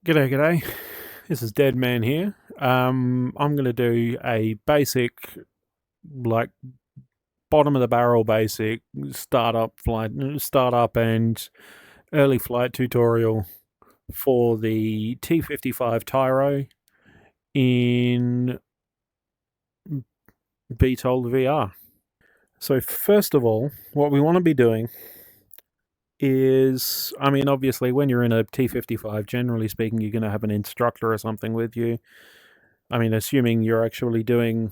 G'day, g'day. This is Dead Man here. I'm going to do a basic, like, bottom of the barrel basic startup and early flight tutorial for the T-55 Tyro in VTOL VR. So first of all, what we want to be doing is, obviously when you're in a T-55, generally speaking, you're going to have an instructor or something with you. Assuming you're actually doing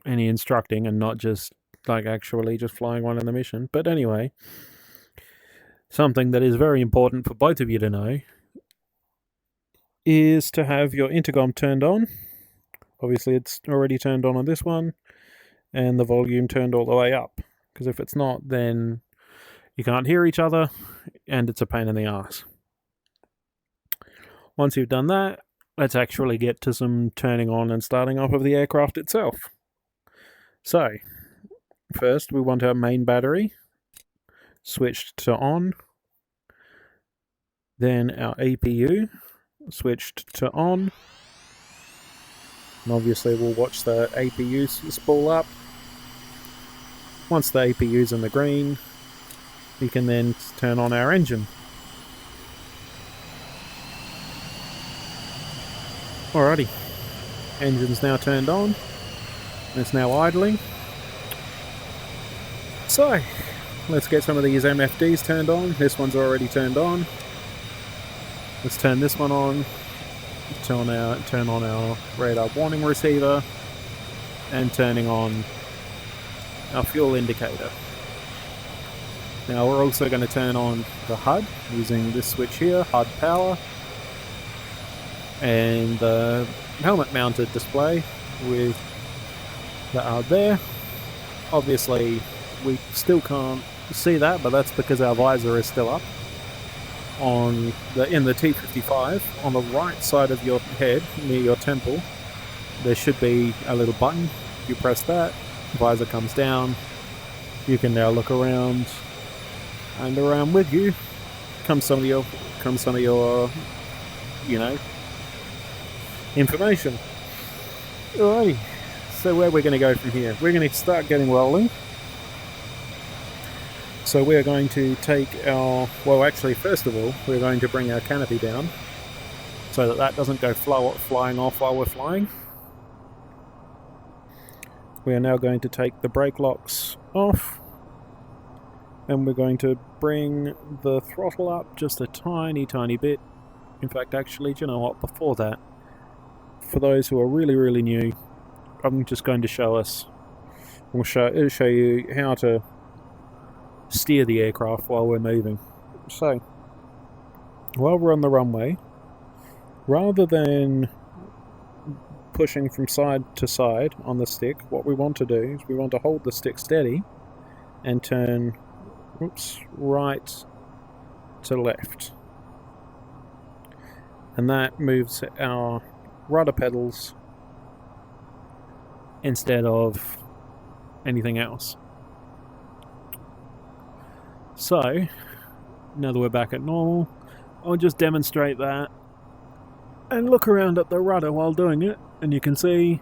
any instructing and not just actually just flying one in the mission. But anyway, something that is very important for both of you to know is to have your intercom turned on. Obviously it's already turned on this one, and the volume turned all the way up, because if it's not, then you can't hear each other and it's a pain in the ass. Once you've done that, let's actually get to some turning on and starting off of the aircraft itself. So, first we want our main battery switched to on, then our APU switched to on, and obviously we'll watch the APU spool up. Once the APU's in the green, we can then turn on our engine. Alrighty, engine's now turned on, and it's now idling. So, let's get some of these MFDs turned on. This one's already turned on. Let's turn this one on, turn on our radar warning receiver, and turning on our fuel indicator. Now we're also going to turn on the HUD using this switch here, HUD power, and the helmet mounted display with the HUD there. Obviously we still can't see that, but that's because our visor is still up. In the T-55, on the right side of your head, near your temple, there should be a little button. If you press that, visor comes down. You can now look around, and around with you comes some of your information. Alrighty, so where we're going to go from here? We're going to start getting rolling. So we're going to take first of all, we're going to bring our canopy down so that doesn't go flying off while we're flying. We are now going to take the brake locks off, and we're going to bring the throttle up just a tiny bit. In fact, actually, do you know what, before that, for those who are really new, I'm just going to it'll show you how to steer the aircraft while we're moving. So, while we're on the runway, rather than pushing from side to side on the stick, what we want to do is we want to hold the stick steady and turn right to left, and that moves our rudder pedals instead of anything else. So now that we're back at normal, I'll just demonstrate that and look around at the rudder while doing it, and you can see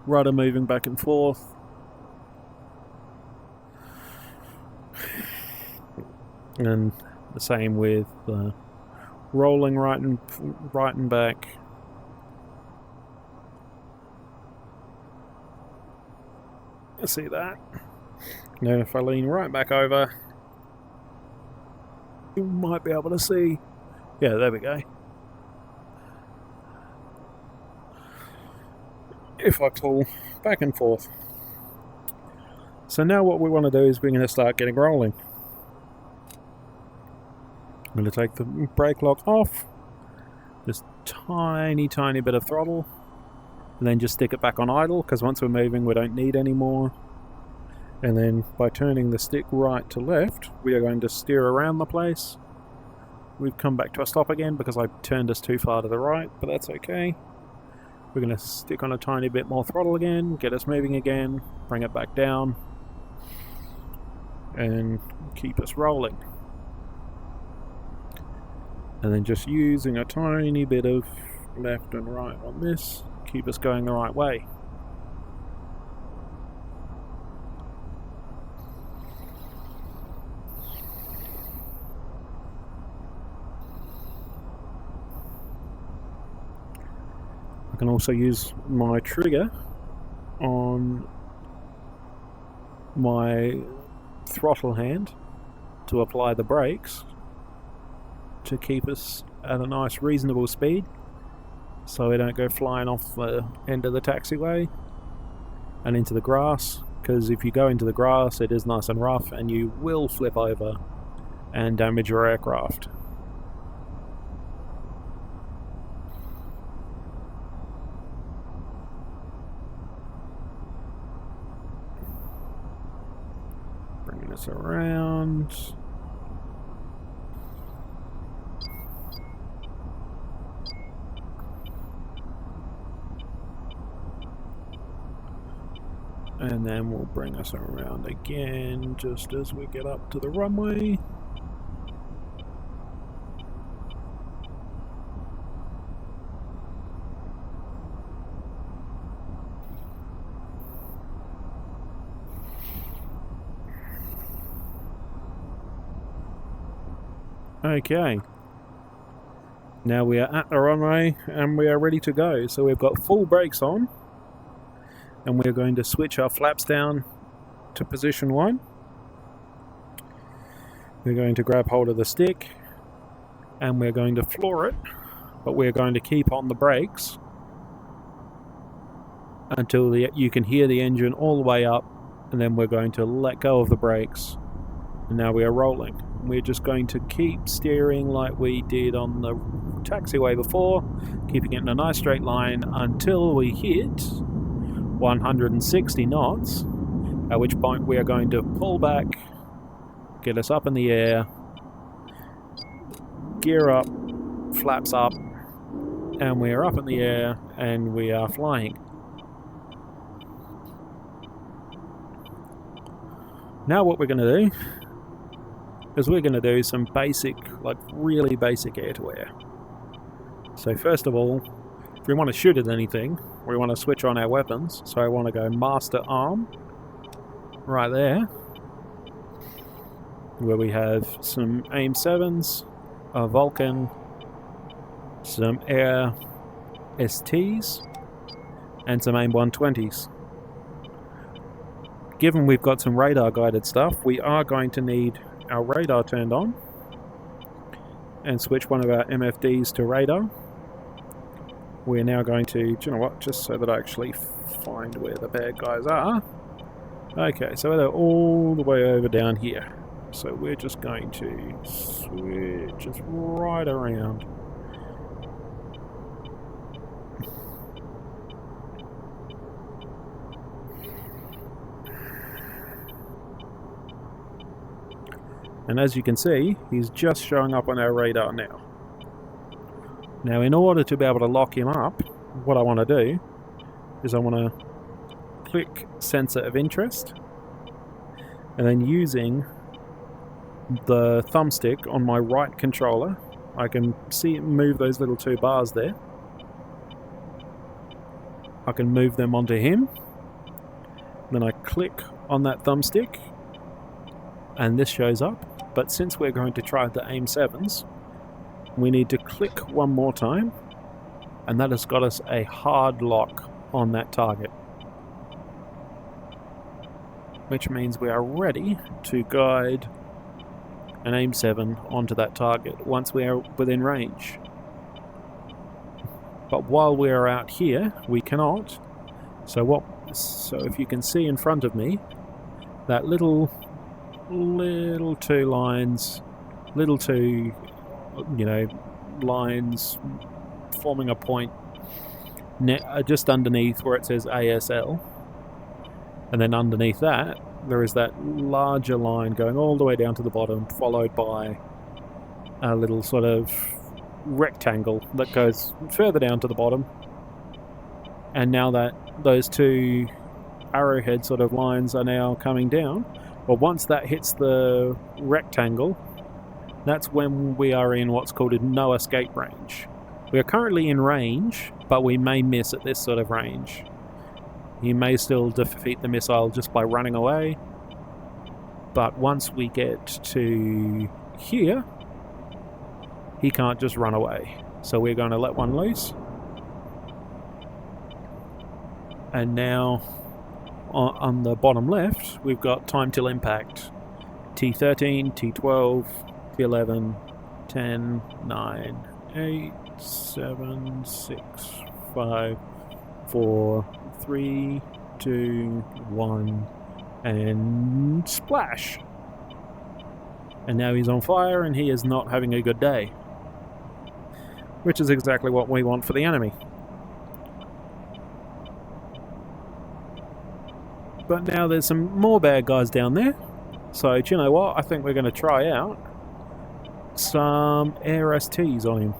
rudder moving back and forth. And the same with rolling right and back. You see that? Now if I lean right back over, you might be able to see. Yeah, there we go. If I pull back and forth. So now what we want to do is we're going to start getting rolling. I'm going to take the brake lock off, just tiny bit of throttle, and then just stick it back on idle, because once we're moving we don't need any more. And then by turning the stick right to left, we are going to steer around the place. We've come back to a stop again because I turned us too far to the right, but that's okay. We're going to stick on a tiny bit more throttle again, get us moving again, bring it back down, and keep us rolling. And then just using a tiny bit of left and right on this, keep us going the right way. I can also use my trigger on my throttle hand to apply the brakes to keep us at a nice reasonable speed so we don't go flying off the end of the taxiway and into the grass, because if you go into the grass it is nice and rough and you will flip over and damage your aircraft. Bringing us around. And then we'll bring us around again just as we get up to the runway. Okay. Now we are at the runway and we are ready to go. So we've got full brakes on. And we're going to switch our flaps down to position 1. We're going to grab hold of the stick and we're going to floor it, but we're going to keep on the brakes until you can hear the engine all the way up, and then we're going to let go of the brakes, and now we are rolling. We're just going to keep steering like we did on the taxiway before, keeping it in a nice straight line until we hit 160 knots, at which point we are going to pull back, get us up in the air, gear up, flaps up, and we are up in the air and we are flying. Now what we're going to do is we're going to do some basic, like really basic air-to-air. So first of all, if we want to shoot at anything, we want to switch on our weapons. So I want to go Master Arm, right there, where we have some AIM-7s, a Vulcan, some Air STs, and some AIM-120s. Given we've got some radar-guided stuff, we are going to need our radar turned on, and switch one of our MFDs to radar. We're now going to, do you know what, just so that I actually find where the bad guys are. Okay, so they're all the way over down here. So we're just going to switch just right around. And as you can see, he's just showing up on our radar now. Now, in order to be able to lock him up, what I want to do is I want to click Sensor of Interest, and then using the thumbstick on my right controller, I can see it move those little 2 bars there. I can move them onto him. Then I click on that thumbstick, and this shows up. But since we're going to try the AIM-7s, we need to click one more time, and that has got us a hard lock on that target, which means we are ready to guide an AIM-7 onto that target once we are within range. But while we are out here, we cannot. So if you can see in front of me, that little 2 lines, little 2, lines forming a point just underneath where it says ASL, and then underneath that there is that larger line going all the way down to the bottom, followed by a little sort of rectangle that goes further down to the bottom. And now that those 2 arrowhead sort of lines are now coming down, well, once that hits the rectangle, that's when we are in what's called a no escape range. We are currently in range, but we may miss at this sort of range. You may still defeat the missile just by running away, but once we get to here, he can't just run away. So we're going to let one loose. And now on the bottom left, we've got time till impact. T13, T12, T11, 10, 9, 8, 7, 6, 5, 4, 3, 2, 1, and splash. And now he's on fire and he is not having a good day. Which is exactly what we want for the enemy. But now there's some more bad guys down there. So, do you know what? I think we're going to try out some air STs on him.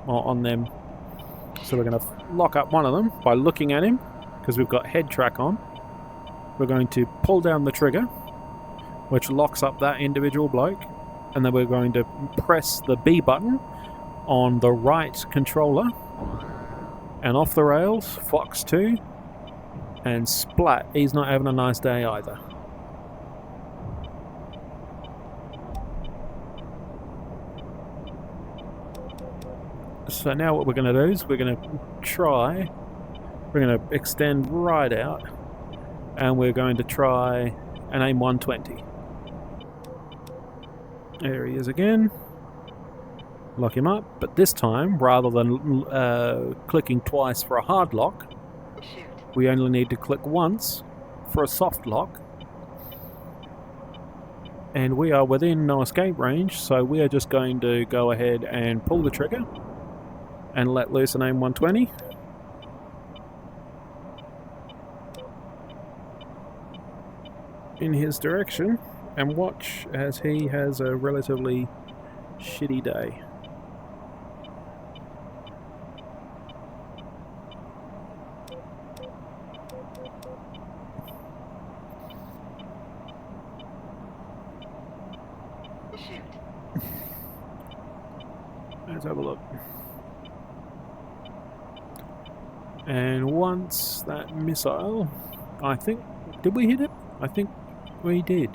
Or on them. So we're going to lock up one of them by looking at him, because we've got head track on. We're going to pull down the trigger, which locks up that individual bloke. And then we're going to press the B button on the right controller. And off the rails, Fox 2. And splat, he's not having a nice day either. So now what we're going to do is we're going to extend right out, and we're going to try an aim 120. There he is again. Lock him up, but this time, rather than clicking twice for a hard lock, we only need to click once for a soft lock. And we are within no escape range, so we are just going to go ahead and pull the trigger and let loose an aim 120. In his direction, and watch as he has a relatively shitty day. Let's have a look. And once that missile, I think, did we hit it? I think we did.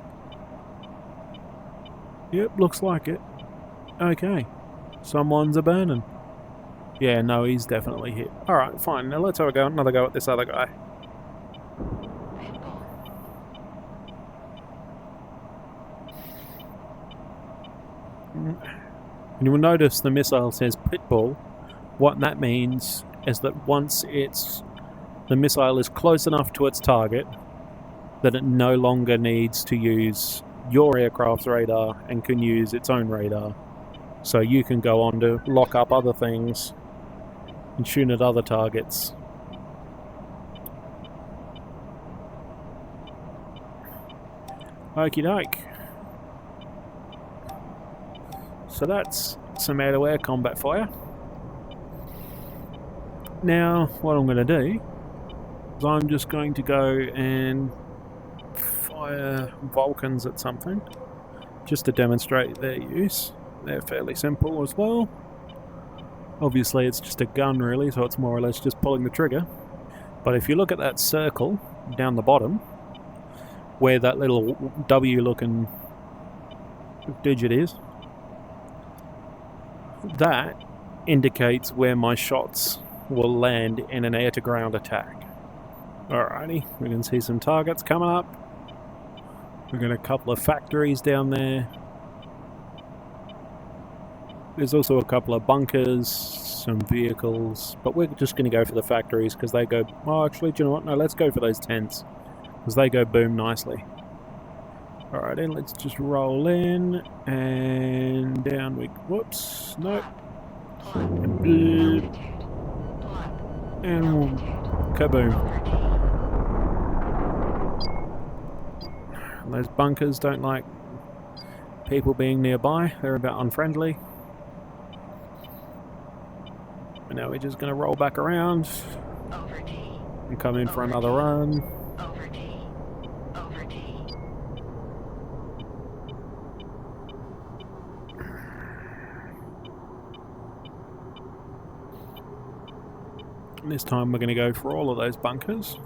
Yep, looks like it. Okay, someone's a burning. Yeah, no, he's definitely hit. Alright, fine. Now let's have another go at this other guy. And you will notice the missile says Pitbull. What that means is that once the missile is close enough to its target that it no longer needs to use your aircraft's radar and can use its own radar. So you can go on to lock up other things and shoot at other targets. Okie doke. So that's some air-to-air combat fire. Now, what I'm going to do is I'm just going to go and fire Vulcans at something, just to demonstrate their use. They're fairly simple as well. Obviously it's just a gun really, so it's more or less just pulling the trigger. But if you look at that circle down the bottom, where that little W looking digit is, that indicates where my shots will land in an air-to-ground attack. Alrighty, we can see some targets coming up. We've got a couple of factories down there. There's also a couple of bunkers, some vehicles, but we're just going to go for the factories because they go... Oh, actually, do you know what? No, let's go for those tents because they go boom nicely. Alright, then let's just roll in and down we... Whoops, nope. And kaboom. Those bunkers don't like people being nearby. They're a bit unfriendly. And now we're just going to roll back around and come in for another run. And this time we're going to go for all of those bunkers.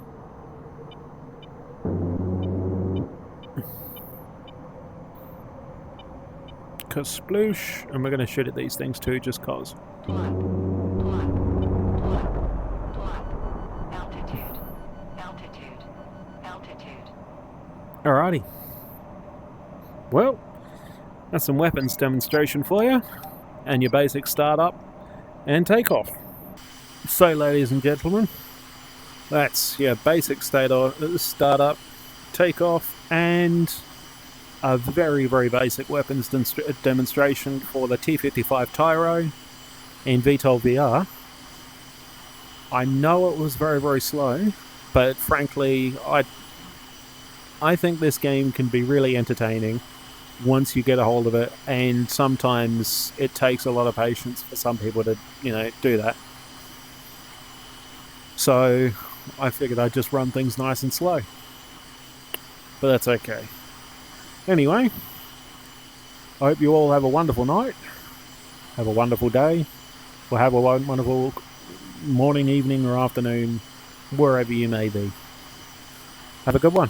Cause sploosh, and we're going to shoot at these things too, just cause. Alrighty. Well, that's some weapons demonstration for you, and your basic startup and takeoff. So, ladies and gentlemen, that's your basic startup, takeoff, and a very, very basic weapons demonstration for the T-55 Tyro in VTOL VR. I know it was very, very slow, but frankly, I think this game can be really entertaining once you get a hold of it, and sometimes it takes a lot of patience for some people to, do that. So I figured I'd just run things nice and slow. But that's okay. Anyway, I hope you all have a wonderful night, have a wonderful day, or have a wonderful morning, evening, or afternoon, wherever you may be. Have a good one.